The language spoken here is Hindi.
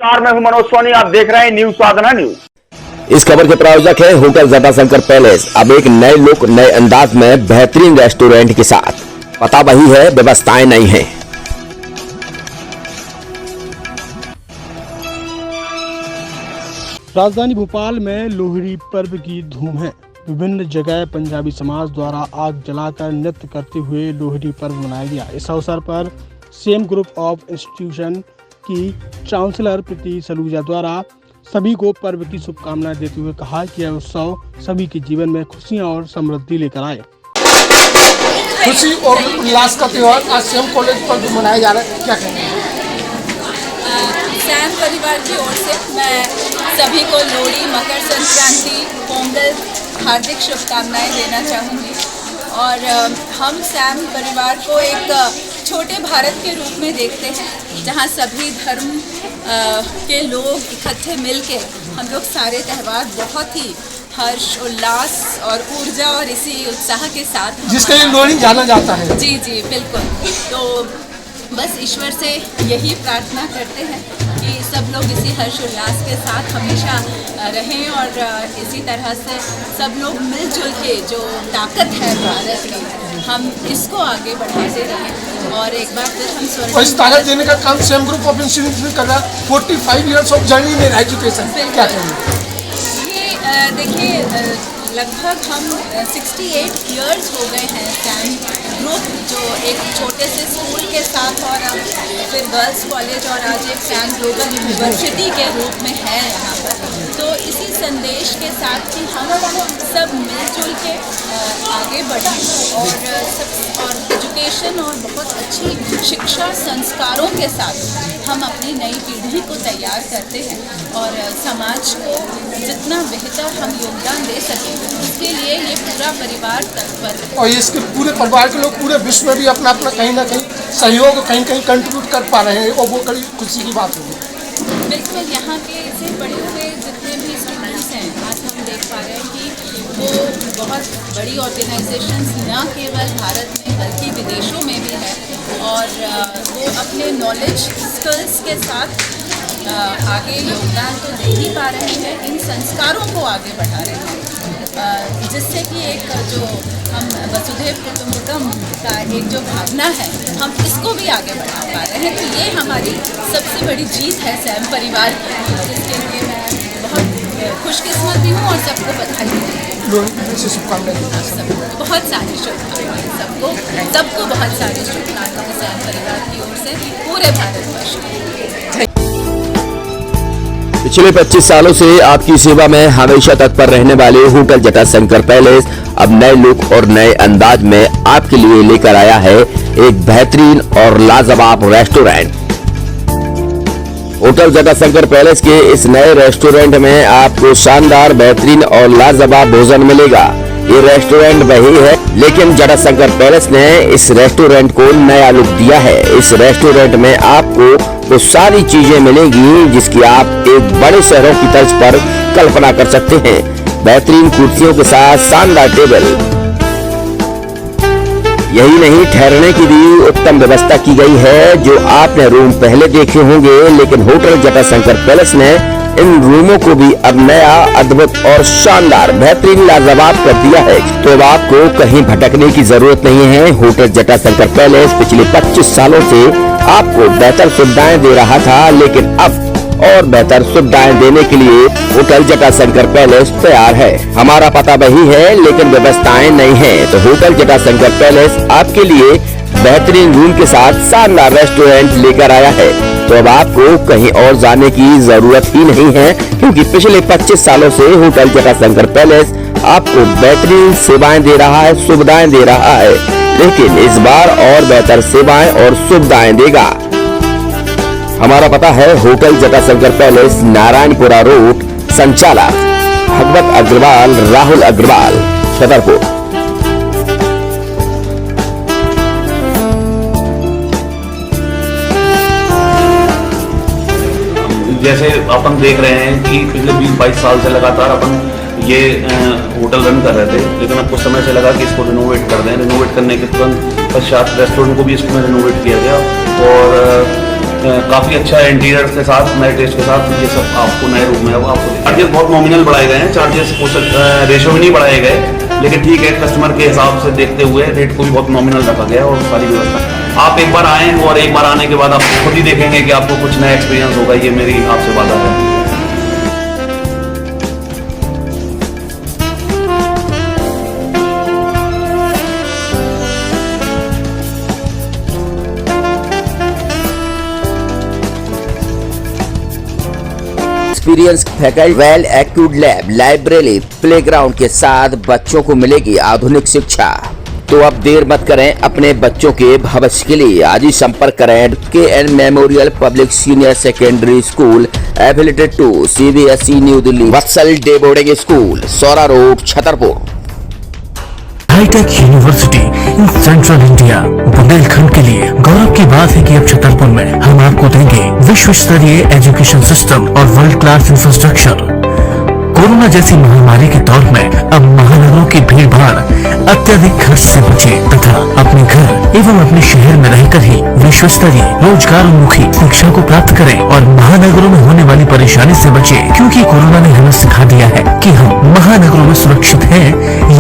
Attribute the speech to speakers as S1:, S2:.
S1: मैं हूं मनोज सोनी, आप देख रहे हैं न्यूज साधना न्यूज।
S2: इस खबर के प्रायोजक है होटल जटाशंकर पैलेस। अब एक नए लुक, नए अंदाज में बेहतरीन रेस्टोरेंट के साथ। पता वही है, व्यवस्थाएं नहीं है।
S3: राजधानी भोपाल में लोहड़ी पर्व की धूम है। विभिन्न जगह पंजाबी समाज द्वारा आग जलाकर नृत्य करते हुए लोहड़ी पर्व मनाया गया। इस अवसर पर सेम ग्रुप ऑफ इंस्टीट्यूशन की चांसलर प्रीति सलूजा द्वारा सभी को पर्व की शुभकामनाएं देते हुए कहा कि यह उत्सव सभी के जीवन में खुशियां और समृद्धि लेकर आए।
S4: खुशी और उल्लास का त्योहार आज सेम कॉलेज पर भी मनाया जा रहा है, क्या कहेंगे?
S5: सैम परिवार की ओर से मैं सभी को लोहड़ी, मकर संक्रांति, पोंगल हार्दिक शुभकामनाएं देना चाहूँगी। और हम सैम परिवार को एक छोटे भारत के रूप में देखते हैं, जहाँ सभी धर्म के लोग इकट्ठे मिलके हम लोग सारे त्यौहार बहुत ही हर्ष, उल्लास और ऊर्जा और इसी उत्साह के साथ
S4: जिसके लिए लोहड़ी जाना जाता है।
S5: जी जी बिल्कुल। तो बस ईश्वर से यही प्रार्थना करते हैं कि सब लोग इसी हर्ष उल्लास के साथ हमेशा रहें और इसी तरह से सब लोग मिलजुल के जो ताकत है भारत की, हम इसको आगे बढ़ाते रहें। और एक बार फिर हम
S4: और इस ताकत देने का काम सेम ग्रुप ऑफ इंस्टीट्यूशन कर रहा है। 45 years of journey in education, क्या कहेंगे?
S5: ये देखिए लगभग हम 68 इयर्स हो गए हैं सैम ग्रुप, जो एक छोटे से स्कूल के साथ और फिर गर्ल्स कॉलेज और आज एक सैम ग्लोबल यूनिवर्सिटी के रूप में है यहाँ पर। तो इसी संदेश के साथ कि हम सब मिलजुल के आगे बढ़ें और एजुकेशन और बहुत अच्छी शिक्षा संस्कारों के साथ हम अपनी नई पीढ़ी को तैयार करते हैं और समाज को जितना बेहतर हम योगदान दे सकें उसके लिए ये पूरा परिवार तत्पर है।
S4: और इसके पूरे परिवार के लोग पूरे विश्व में भी अपना अपना कहीं ना कहीं सहयोग कहीं कहीं कंट्रीब्यूट कर पा रहे हैं और वो बड़ी खुशी की बात होगी।
S5: बिल्कुल, यहाँ के ऐसे बड़े हुए जितने भी स्टूडेंट्स हैं आज हम देख पा रहे हैं कि वो बहुत बड़ी ऑर्गेनाइजेशंस न केवल भारत में बल्कि विदेशों में भी है और वो अपने नॉलेज स्किल्स के साथ आगे योगदान तो दे ही पा रहे हैं, इन संस्कारों को आगे बढ़ा रहे हैं, जिससे कि एक जो हम वसुधैव कुटुंबकम का एक जो भावना है हम इसको भी आगे बढ़ा पा रहे हैं। तो ये हमारी सबसे बड़ी जीत है सैम परिवार की, जिसके लिए मैं बहुत खुशकिस्मत भी हूँ और सबको बधाई देती हूँ। बहुत सारी शुभकामनाएं सबको बहुत सारी शुभकामनाएं सैम परिवार की ओर से पूरे भारतवर्ष में।
S2: पिछले 25 सालों से आपकी सेवा में हमेशा तत्पर रहने वाले होटल जटाशंकर पैलेस अब नए लुक और नए अंदाज में आपके लिए लेकर आया है एक बेहतरीन और लाजवाब रेस्टोरेंट। होटल जटाशंकर पैलेस के इस नए रेस्टोरेंट में आपको शानदार, बेहतरीन और लाजवाब भोजन मिलेगा। ये रेस्टोरेंट वही है, लेकिन जटाशंकर पैलेस ने इस रेस्टोरेंट को नया लुक दिया है। इस रेस्टोरेंट में आपको वो सारी चीजें मिलेंगी जिसकी आप एक बड़े शहरों की तर्ज पर कल्पना कर सकते हैं। बेहतरीन कुर्सियों के साथ शानदार टेबल, यही नहीं, ठहरने की भी उत्तम व्यवस्था की गई है। जो आपने रूम पहले देखे होंगे, लेकिन होटल जटाशंकर पैलेस ने इन रूमों को भी अब नया, अद्भुत और शानदार, बेहतरीन, लाजवाब कर दिया है। तो अब आपको कहीं भटकने की जरूरत नहीं है। होटल जटाशंकर पैलेस पिछले 25 सालों से आपको बेहतर सुविधाएं दे रहा था, लेकिन अब और बेहतर सुविधाएं देने के लिए होटल जटाशंकर पैलेस तैयार है। हमारा पता वही है, लेकिन व्यवस्थाएं नहीं है। तो होटल जटाशंकर पैलेस आपके लिए बेहतरीन रूम के साथ शानदार रेस्टोरेंट लेकर आया है। तो अब आपको कहीं और जाने की जरूरत ही नहीं है, क्योंकि पिछले 25 सालों से होटल जटाशंकर पैलेस आपको बेहतरीन सेवाएं दे रहा है, सुविधाएं दे रहा है, लेकिन इस बार और बेहतर सेवाएं और सुविधाएं देगा। हमारा पता है hotel Jatashankar palace, Narayanpura road, संचालक भगवत अग्रवाल, राहुल अग्रवाल, छतरपुर।
S6: जैसे अपन देख रहे हैं कि पिछले 20-22 साल से लगातार अपन ये होटल रन कर रहे थे, लेकिन अब कुछ समय से लगा कि इसको रिनोवेट कर दें। रिनोवेट करने के तुरंत पश्चात रेस्टोरेंट को भी इसमें रिनोवेट किया गया और काफ़ी अच्छा इंटीरियर के साथ, नए टेस्ट के साथ ये सब आपको नए रूम में आपको चार्जेस बहुत नॉमिनल बढ़ाए गए हैं। चार्जेस रेशो में नहीं बढ़ाए गए, लेकिन ठीक है, कस्टमर के हिसाब से देखते हुए रेट को भी बहुत नॉमिनल रखा गया और सारी व्यवस्था। आप एक बार आएँ और एक बार आने के बाद आप खुद ही देखेंगे कि आपको कुछ नया एक्सपीरियंस होगा। ये मेरी आपसे वादा है।
S2: Experience faculty, well accrued lab, library, playground के साथ बच्चों को मिलेगी आधुनिक शिक्षा। तो अब देर मत करें, अपने बच्चों के भविष्य के लिए आज ही संपर्क करें KN memorial public senior secondary school affiliated to CBSE New Delhi, Vatsal day boarding school, Saura road, Chhatarpur.
S7: Hi tech university in central India, Bundelkhand के लिए गौरव की बात है कि अब छतरपुर में हम आपको देंगे विश्व स्तरीय एजुकेशन सिस्टम और वर्ल्ड क्लास इंफ्रास्ट्रक्चर। कोरोना जैसी महामारी के दौर में अब महानगरों की भीड़ भाड़ अत्यधिक खर्च से बचे तथा अपने घर एवं अपने शहर में रहकर ही विश्व स्तरीय रोजगार उन्मुखी शिक्षा को प्राप्त करें और महानगरों में होने वाली परेशानी से बचे, क्योंकि कोरोना ने हमें सिखा दिया है कि हम महानगरों में सुरक्षित हैं